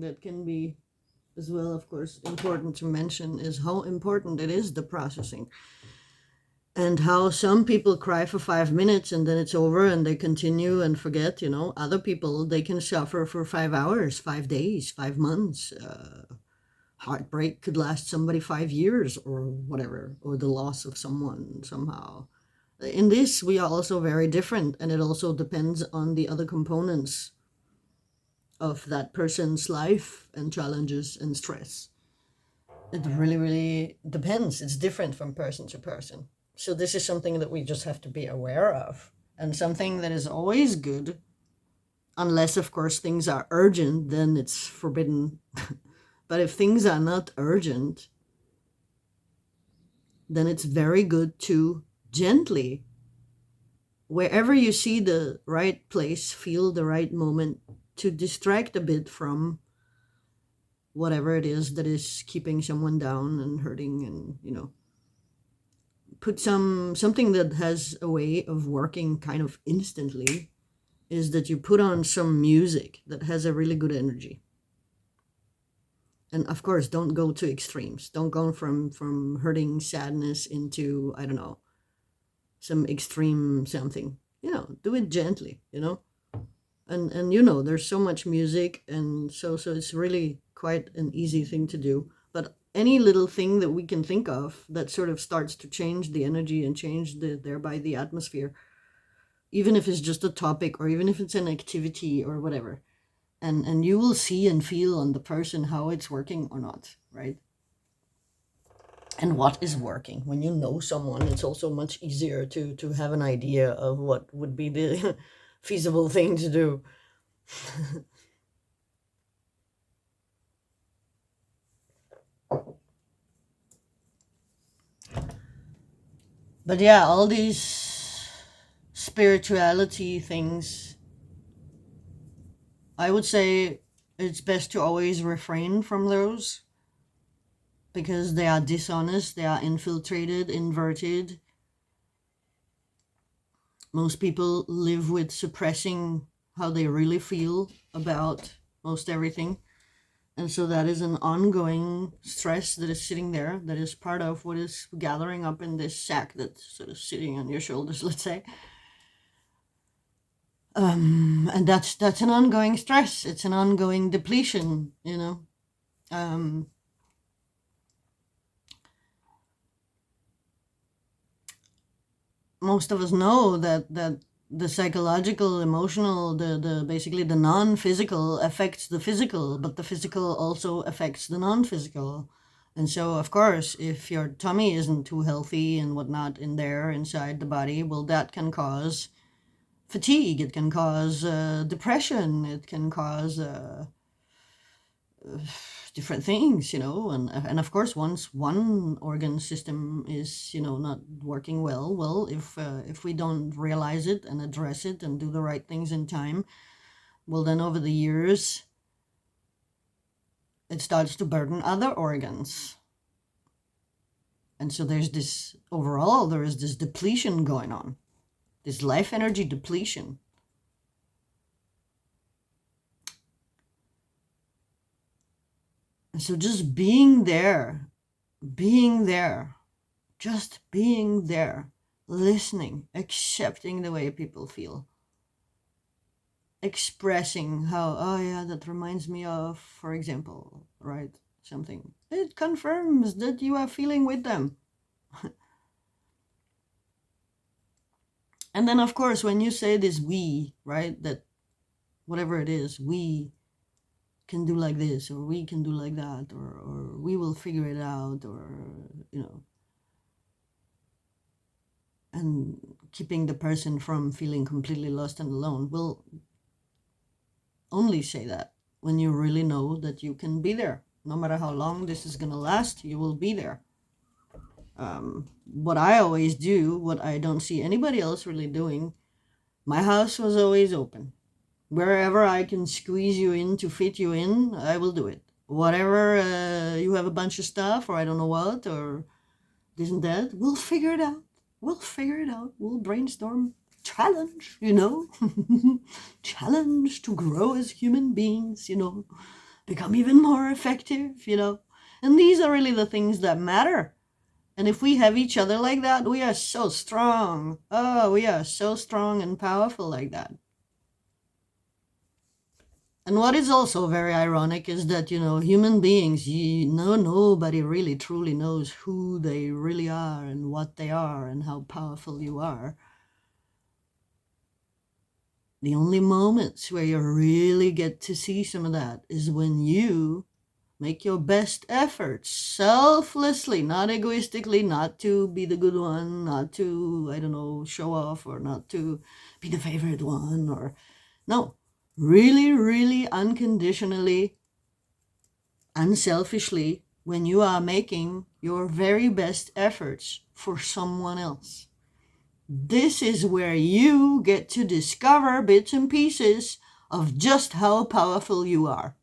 that can be as well, of course, important to mention is how important it is, the processing. And how some people cry for 5 minutes and then it's over and they continue and forget, Other people, they can suffer for 5 hours, 5 days, 5 months. Heartbreak could last somebody 5 years or whatever, or the loss of someone somehow. In this, we are also very different, and it also depends on the other components of that person's life and challenges and stress. It really, really depends. It's different from person to person. So this is something that we just have to be aware of, and something that is always good, unless, of course, things are urgent, then it's forbidden. But if things are not urgent, then it's very good to gently, wherever you see the right place, feel the right moment, to distract a bit from whatever it is that is keeping someone down and hurting, and put something that has a way of working kind of instantly, is that you put on some music that has a really good energy. And of course, don't go to extremes. Don't go from hurting sadness into, I don't know, some extreme something. Do it gently, and there's so much music, and so it's really quite an easy thing to do. But any little thing that we can think of that sort of starts to change the energy and change thereby the atmosphere, even if it's just a topic or even if it's an activity or whatever, and you will see and feel on the person how it's working or not, right? And what is working. When you know someone, it's also much easier to have an idea of what would be the feasible thing to do. But yeah, all these spirituality things, I would say it's best to always refrain from those, because they are dishonest, they are infiltrated, inverted. Most people live with suppressing how they really feel about most everything. And so that is an ongoing stress that is sitting there, that is part of what is gathering up in this sack that's sort of sitting on your shoulders, let's say. And that's an ongoing stress. It's an ongoing depletion, most of us know that the psychological, emotional, the basically the non-physical affects the physical, but the physical also affects the non-physical. And so, of course, if your tummy isn't too healthy and whatnot in there inside the body, well, that can cause fatigue. It can cause depression. It can cause different things, and of course, once one organ system is, not working well, if we don't realize it and address it and do the right things in time, well, then over the years, it starts to burden other organs. And so there is this depletion going on, this life energy depletion. And so just being there, just being there, listening, accepting the way people feel, expressing how, oh yeah, that reminds me of, for example, right, something. It confirms that you are feeling with them. And then, of course, when you say this we, right, that whatever it is, we can do like this, or we can do like that, or we will figure it out, or, and keeping the person from feeling completely lost and alone, will only say that when you really know that you can be there. No matter how long this is going to last, you will be there. What I always do, what I don't see anybody else really doing, my house was always open. Wherever I can squeeze you in to fit you in, I will do it. Whatever, you have a bunch of stuff, or I don't know what, or this and that, we'll figure it out. We'll brainstorm. Challenge, challenge to grow as human beings, become even more effective, And these are really the things that matter. And if we have each other like that, we are so strong. Oh, we are so strong and powerful like that. And what is also very ironic is that, human beings, nobody really truly knows who they really are and what they are and how powerful you are. The only moments where you really get to see some of that is when you make your best efforts selflessly, not egoistically, not to be the good one, not to, show off, or not to be the favorite one, or no, really, really unconditionally, unselfishly, when you are making your very best efforts for someone else. This is where you get to discover bits and pieces of just how powerful you are.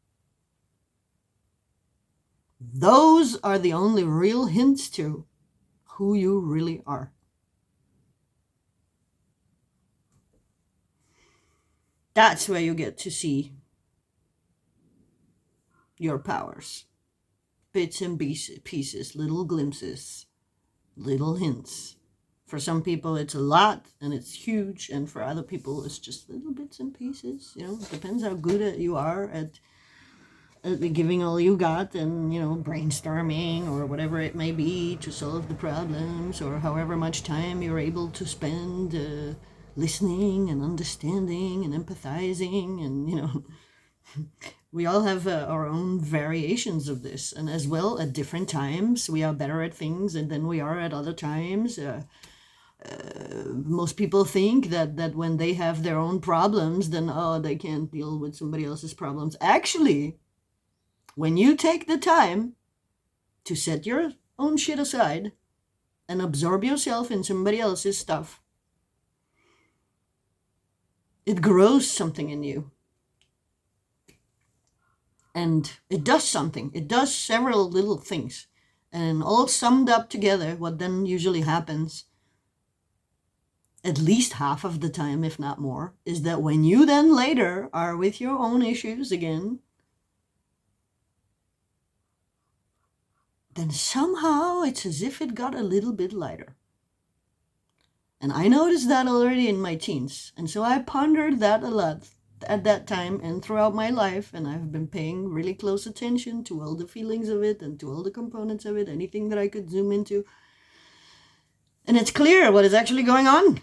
Those are the only real hints to who you really are. That's where you get to see your powers. Bits and pieces, little glimpses, little hints. For some people it's a lot and it's huge, and for other people it's just little bits and pieces. It depends how good you are at giving all you got and, brainstorming or whatever it may be to solve the problems, or however much time you're able to spend listening and understanding and empathizing. And, we all have our own variations of this. And as well, at different times, we are better at things than we are at other times. Most people think that when they have their own problems, then, they can't deal with somebody else's problems. Actually, when you take the time to set your own shit aside and absorb yourself in somebody else's stuff, it grows something in you. And it does something. It does several little things. And all summed up together, what then usually happens, at least half of the time, if not more, is that when you then later are with your own issues again, then somehow it's as if it got a little bit lighter. And I noticed that already in my teens. And so I pondered that a lot at that time and throughout my life. And I've been paying really close attention to all the feelings of it and to all the components of it, anything that I could zoom into. And it's clear what is actually going on.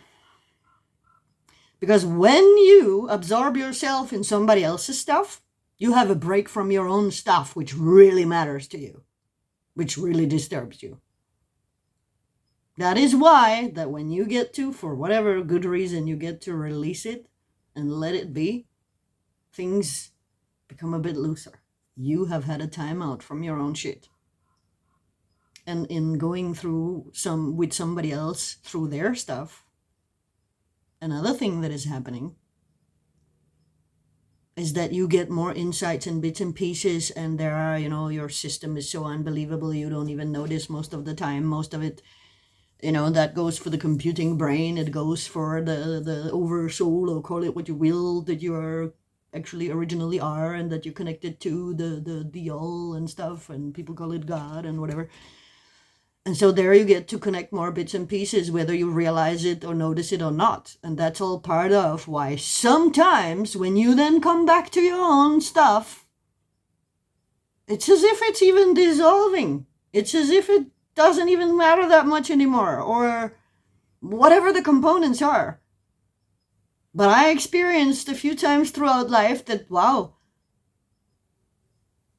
Because when you absorb yourself in somebody else's stuff, you have a break from your own stuff, which really matters to you, which really disturbs you. That is why that when you get to, for whatever good reason, you get to release it and let it be, things become a bit looser. You have had a time out from your own shit. And in going through with somebody else through their stuff, another thing that is happening is that you get more insights and bits and pieces, and there are, your system is so unbelievable, you don't even notice most of the time. Most of it, that goes for the computing brain. It goes for the oversoul, or call it what you will, that you are actually originally are, and that you're connected to the all and stuff, and people call it God and whatever. And so there you get to connect more bits and pieces, whether you realize it or notice it or not. And that's all part of why sometimes when you then come back to your own stuff, it's as if it's even dissolving. It's as if it doesn't even matter that much anymore, or whatever the components are. But I experienced a few times throughout life that, wow,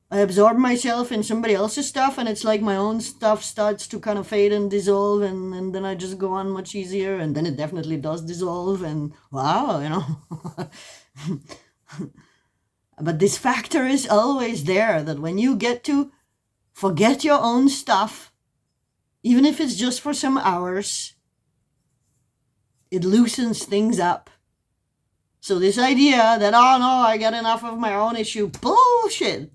I absorb myself in somebody else's stuff, and it's like my own stuff starts to kind of fade and dissolve, and then I just go on much easier, and then it definitely does dissolve, and wow, But this factor is always there, that when you get to forget your own stuff, even if it's just for some hours, it loosens things up. So this idea that, oh no, I got enough of my own issue, bullshit.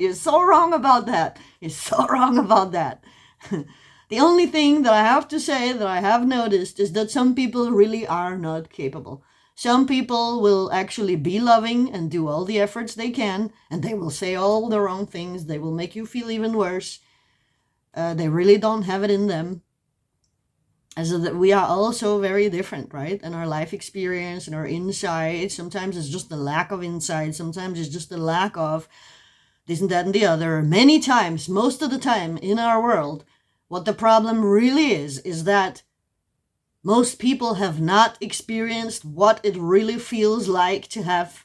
You're so wrong about that. The only thing that I have to say that I have noticed is that some people really are not capable. Some people will actually be loving and do all the efforts they can, and they will say all the wrong things. They will make you feel even worse. They really don't have it in them. And so that we are also very different, right? And our life experience and our insight, sometimes it's just the lack of insight. Sometimes it's just the lack of this and that and the other. Many times, most of the time in our world, what the problem really is that most people have not experienced what it really feels like to have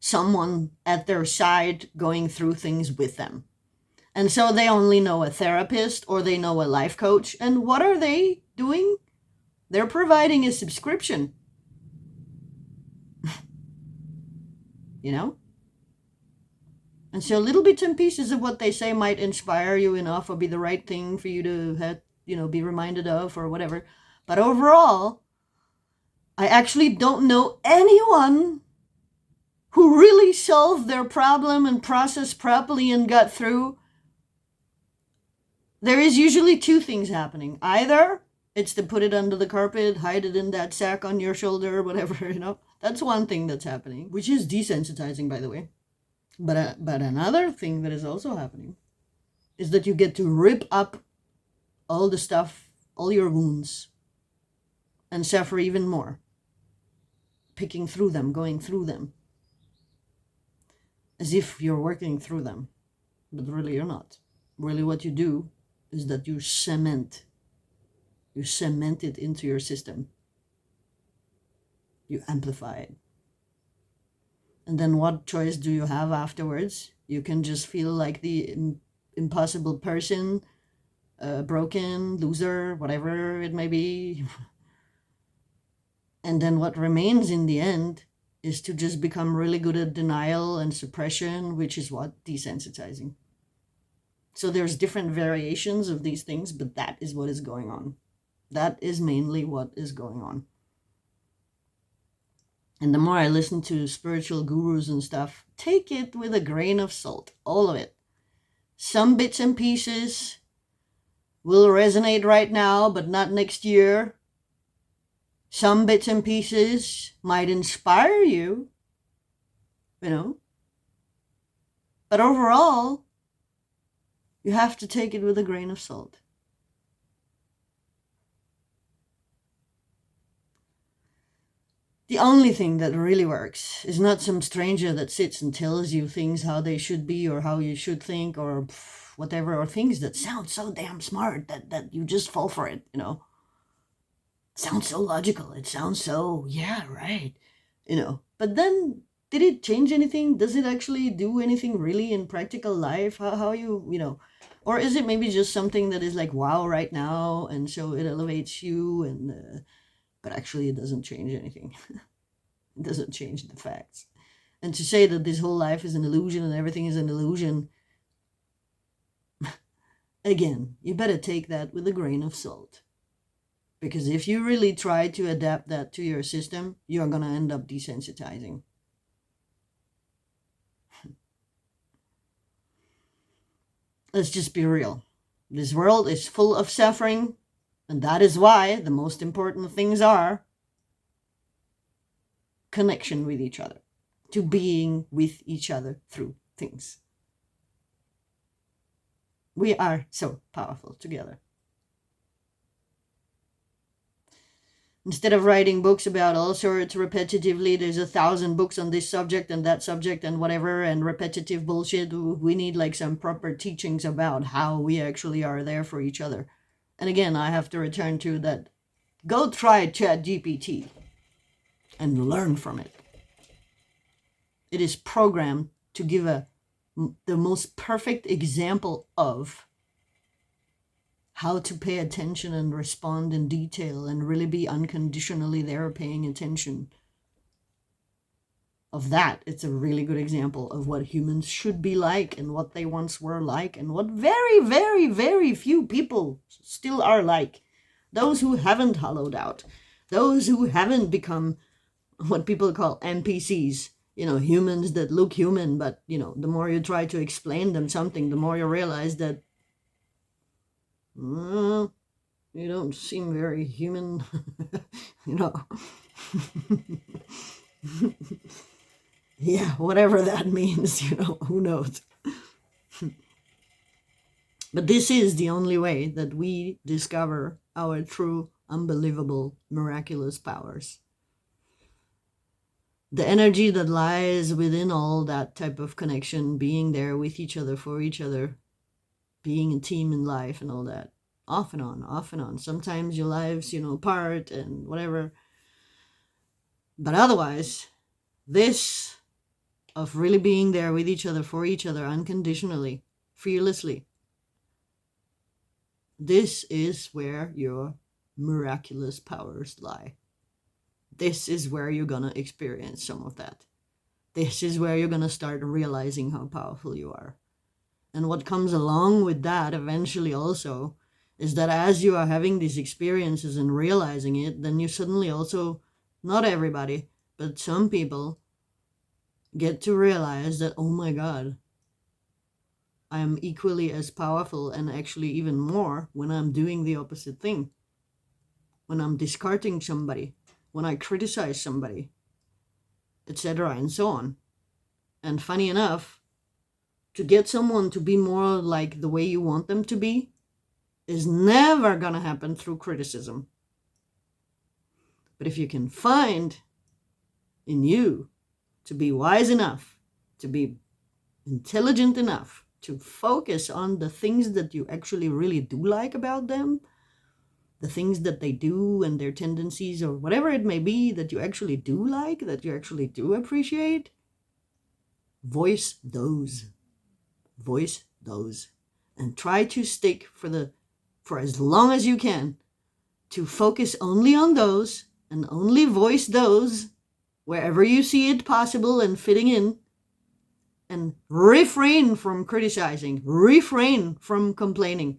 someone at their side going through things with them. And so they only know a therapist or they know a life coach. And what are they doing? They're providing a subscription. You know? And so little bits and pieces of what they say might inspire you enough or be the right thing for you to have, be reminded of or whatever. But overall, I actually don't know anyone who really solved their problem and processed properly and got through. There is usually two things happening. Either it's to put it under the carpet, hide it in that sack on your shoulder, whatever, That's one thing that's happening, which is desensitizing, by the way. But another thing that is also happening is that you get to rip up all the stuff, all your wounds, and suffer even more. Picking through them, going through them. As if you're working through them. But really you're not. Really what you do is that you cement it into your system. You amplify it. And then what choice do you have afterwards? You can just feel like the impossible person, broken, loser, whatever it may be. And then what remains in the end is to just become really good at denial and suppression, which is what? Desensitizing. So there's different variations of these things, but that is what is going on. That is mainly what is going on. And the more I listen to spiritual gurus and stuff, take it with a grain of salt, all of it. Some bits and pieces will resonate right now, but not next year. Some bits and pieces might inspire you, But overall, you have to take it with a grain of salt. The only thing that really works is not some stranger that sits and tells you things how they should be or how you should think or whatever, or things that sound so damn smart that you just fall for it, It sounds so logical. It sounds so, yeah, right, But then, did it change anything? Does it actually do anything really in practical life? How you, or is it maybe just something that is like, wow, right now, and so it elevates you, and but actually it doesn't change anything. It doesn't change the facts. And to say that this whole life is an illusion and everything is an illusion, again, you better take that with a grain of salt. Because if you really try to adapt that to your system, you're going to end up desensitizing. Let's just be real. This world is full of suffering, and that is why the most important things are connection with each other, to being with each other through things. We are so powerful together. Instead of writing books about all sorts repetitively, there's 1,000 books on this subject and that subject and whatever, and repetitive bullshit. We need like some proper teachings about how we actually are there for each other. And again, I have to return to that. Go try ChatGPT and learn from it. It is programmed to give the most perfect example of how to pay attention and respond in detail and really be unconditionally there paying attention. Of that, it's a really good example of what humans should be like and what they once were like and what very, very, very few people still are like. Those who haven't hollowed out. Those who haven't become what people call NPCs. Humans that look human, but, the more you try to explain them something, the more you realize that you don't seem very human, Yeah, whatever that means, who knows. But this is the only way that we discover our true, unbelievable, miraculous powers. The energy that lies within all that type of connection, being there with each other, for each other, being a team in life and all that. Off and on, off and on. Sometimes your lives, apart and whatever. But otherwise, this of really being there with each other, for each other, unconditionally, fearlessly, this is where your miraculous powers lie. This is where you're gonna experience some of that. This is where you're gonna start realizing how powerful you are. And what comes along with that eventually also is that as you are having these experiences and realizing it, then you suddenly also, not everybody, but some people get to realize that, oh my God, I am equally as powerful, and actually even more when I'm doing the opposite thing. When I'm discarding somebody, when I criticize somebody, etc. and so on. And funny enough, to get someone to be more like the way you want them to be is never gonna happen through criticism. But if you can find in you to be wise enough, to be intelligent enough, to focus on the things that you actually really do like about them, the things that they do and their tendencies or whatever it may be that you actually do like, that you actually do appreciate, voice those. Voice those. And try to stick for as long as you can to focus only on those and only voice those wherever you see it possible and fitting in, and refrain from criticizing, refrain from complaining.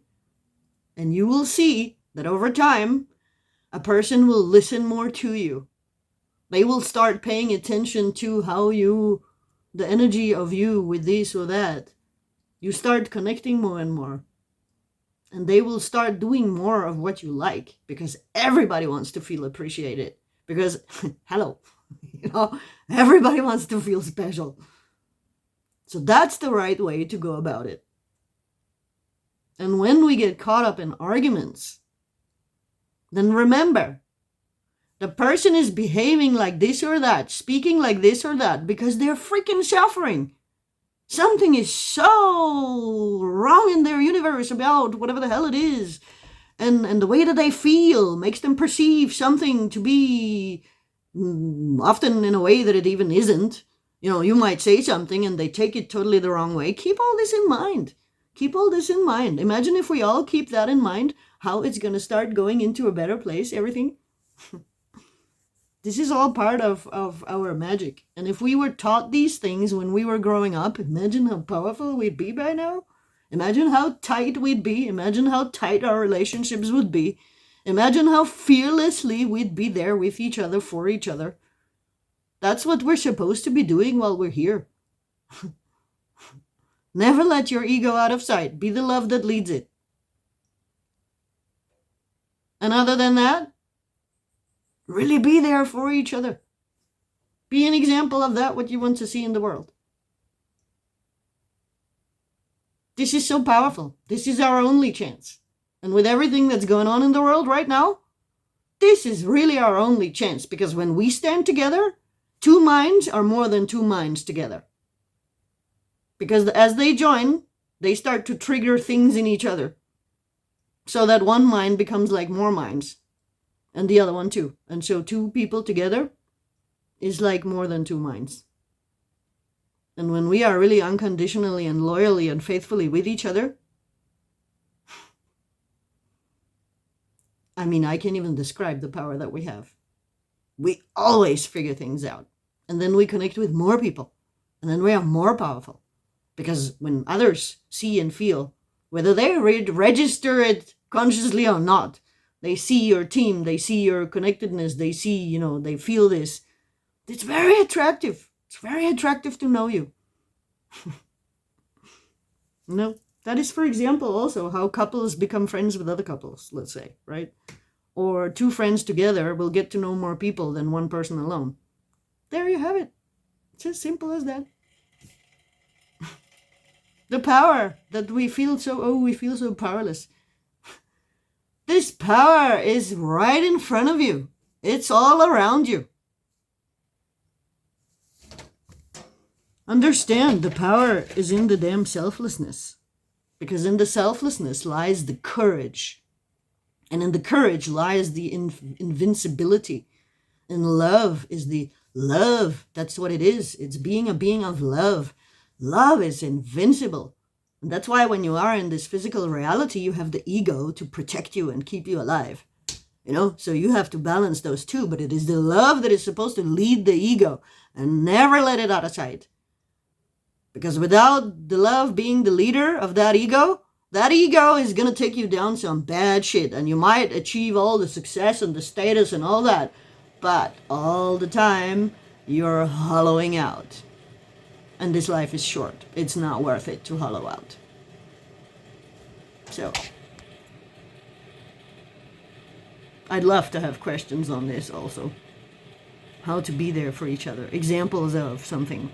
And you will see that over time, a person will listen more to you. They will start paying attention to how the energy of you with this or that, you start connecting more and more. And they will start doing more of what you like, because everybody wants to feel appreciated. Because, hello, everybody wants to feel special. So that's the right way to go about it. And when we get caught up in arguments, then remember, the person is behaving like this or that, speaking like this or that, because they're freaking suffering. Something is so wrong in their universe about whatever the hell it is. And the way that they feel makes them perceive something to be often in a way that it even isn't. You might say something and they take it totally the wrong way. Keep all this in mind. Keep all this in mind. Imagine if we all keep that in mind, how it's going to start going into a better place, everything. This is all part of our magic. And if we were taught these things when we were growing up, imagine how powerful we'd be by now. Imagine how tight we'd be. Imagine how tight our relationships would be. Imagine how fearlessly we'd be there with each other, for each other. That's what we're supposed to be doing while we're here. Never let your ego out of sight. Be the love that leads it. And other than that, really be there for each other. Be an example of that, what you want to see in the world. This is so powerful. This is our only chance. And with everything that's going on in the world right now, this is really our only chance. Because when we stand together, two minds are more than two minds together. Because as they join, they start to trigger things in each other. So that one mind becomes like more minds. And the other one too. And so two people together is like more than two minds. And when we are really unconditionally and loyally and faithfully with each other, I can't even describe the power that we have. We always figure things out. And then we connect with more people. And then we are more powerful. Because when others see and feel, whether they register it consciously or not, they see your team, they see your connectedness, they see, they feel this. It's very attractive. It's very attractive to know you. That is, for example, also how couples become friends with other couples, let's say, right? or two friends together will get to know more people than one person alone. There you have it. It's as simple as that. The power that we feel so powerless. This power is right in front of you. It's all around you. Understand the power is in the damn selflessness. Because in the selflessness lies the courage. And in the courage lies the invincibility. And love is the love. That's what it is. It's being a being of love. Love is invincible. And that's why when you are in this physical reality, you have the ego to protect you and keep you alive. So you have to balance those two. But it is the love that is supposed to lead the ego and never let it out of sight. Because without the love being the leader of that ego is going to take you down some bad shit. And you might achieve all the success and the status and all that. But all the time, you're hollowing out. And this life is short. It's not worth it to hollow out. So, I'd love to have questions on this also. How to be there for each other. Examples of something.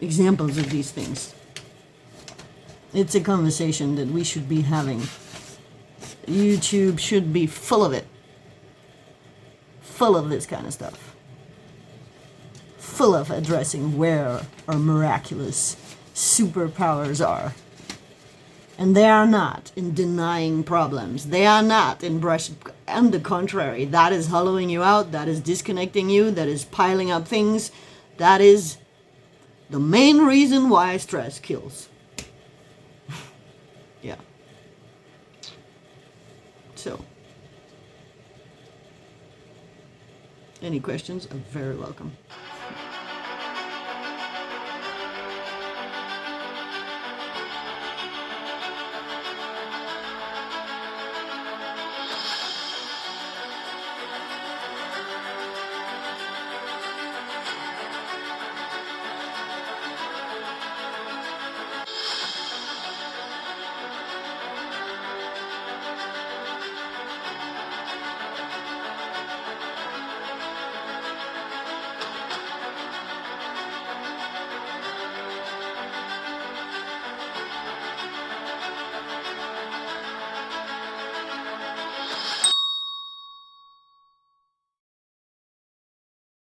Examples of these things. It's a conversation that we should be having. YouTube should be full of it. Full of this kind of stuff. Full of addressing where our miraculous superpowers are. And they are not in denying problems. They are not in on the contrary, that is hollowing you out, that is disconnecting you, that is piling up things, that is the main reason why stress kills. Yeah. So, any questions are very welcome.